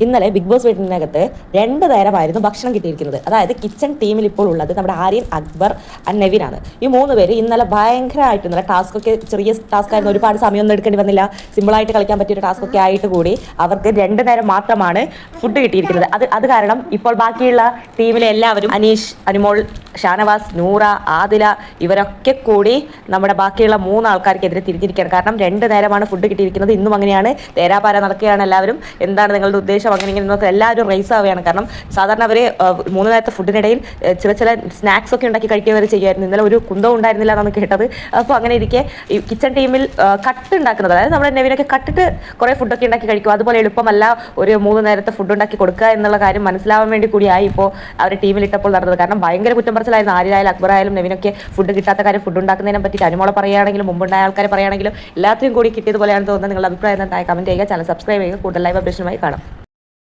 ഇന്നലെ big boss വീട്ടിനകത്ത് 2 നേരമായിരുന്നു ഭക്ഷണം കിട്ടിയിരിക്കുന്നത്. അതായത് കിച്ചൺ ടീമിൽ ഇപ്പോൾ ഉള്ളത് നമ്മുടെ ആര്യൻ, അക്ബർ ആൻഡ് നെവിനാണ്. ഈ 3 പേര് ഇന്നലെ ഭയങ്കരമായിട്ട് ഇന്നലെ ഒക്കെ ചെറിയ ടാസ്ക് ആയിരുന്നു, ഒരുപാട് സമയമൊന്നും എടുക്കേണ്ടി വന്നില്ല, സിമ്പിളായിട്ട് കളിക്കാൻ പറ്റിയ ഒരു ടാസ്ക് ഒക്കെ ആയിട്ട് കൂടി അവർക്ക് 2 നേരം മാത്രമാണ് ഫുഡ് കിട്ടിയിരിക്കുന്നത്. അത് കാരണം ഇപ്പോൾ ബാക്കിയുള്ള ടീമിലെ എല്ലാവരും അനീഷ്, അനുമോൾ, ഷാനവാസ്, നൂറ, ആദില ഇവരൊക്കെ കൂടി നമ്മുടെ ബാക്കിയുള്ള 3 ആൾക്കാർക്കെതിരെ തിരിഞ്ഞിരിക്കുകയാണ്. കാരണം 2 നേരമാണ് ഫുഡ് കിട്ടിയിരിക്കുന്നത്. ഇന്നും അങ്ങനെയാണ്, തേരാപാര നടക്കുകയാണ് എല്ലാവരും. എന്താണ് നിങ്ങളുടെ ഉദ്ദേശം, അങ്ങനെ ഇങ്ങനെ എല്ലാവരും റേസ് ആവുകയാണ്. കാരണം സാധാരണ അവർ 3 നേരത്തെ ഫുഡിനിടയിൽ ചില സ്നാക്സ് ഒക്കെ ഉണ്ടാക്കി കഴിക്കുക വരെ ചെയ്യുമായിരുന്നു. ഇന്നലെ ഒരു കുന്തവും ഉണ്ടായിരുന്നില്ല എന്നാണ് കേട്ടത്. അപ്പോൾ അങ്ങനെ ഇരിക്കെ ഈ കിച്ചൺ ടീമിൽ കട്ട് ഉണ്ടാക്കുന്നത്, അതായത് നമ്മുടെ നെവിനൊക്കെ കട്ടിട്ട് കുറേ ഫുഡൊക്കെ ഉണ്ടാക്കി കഴിക്കും. അതുപോലെ എളുപ്പമല്ല ഒരു 3 നേരത്തെ ഫുഡ് ഉണ്ടാക്കി കൊടുക്കുക എന്നുള്ള കാര്യം മനസ്സിലാവാൻ വേണ്ടി കൂടിയായി ഇപ്പോൾ അവർ ടീമിലിട്ടപ്പോൾ നടന്നത്. കാരണം ഭയങ്കര കുറ്റം പറച്ചിലായിരുന്നു. ആര്യായാലും അക്ബറായാലും നെവിനൊക്കെ ഫുഡ് കിട്ടാത്ത കാര്യം, ഫുഡ് ഉണ്ടാക്കുന്നതിനെ പറ്റി അനുമോളെ പറയുകയാണെങ്കിലും മുമ്പുണ്ടായ ആൾക്കാരെ പറയുകയാണെങ്കിലും എല്ലാത്തിനും കൂടി കിട്ടിയതുപോലെയാണ് തോന്നുന്നത്. നിങ്ങളുടെ അഭിപ്രായം എന്താ? കമൻറ്റ് ചെയ്യുക, ചാനൽ സബ്സ്ക്രൈബ് ചെയ്യുക. കൂടുതൽ ലൈവ് അപ്ഡേഷനുമായി കാണാം.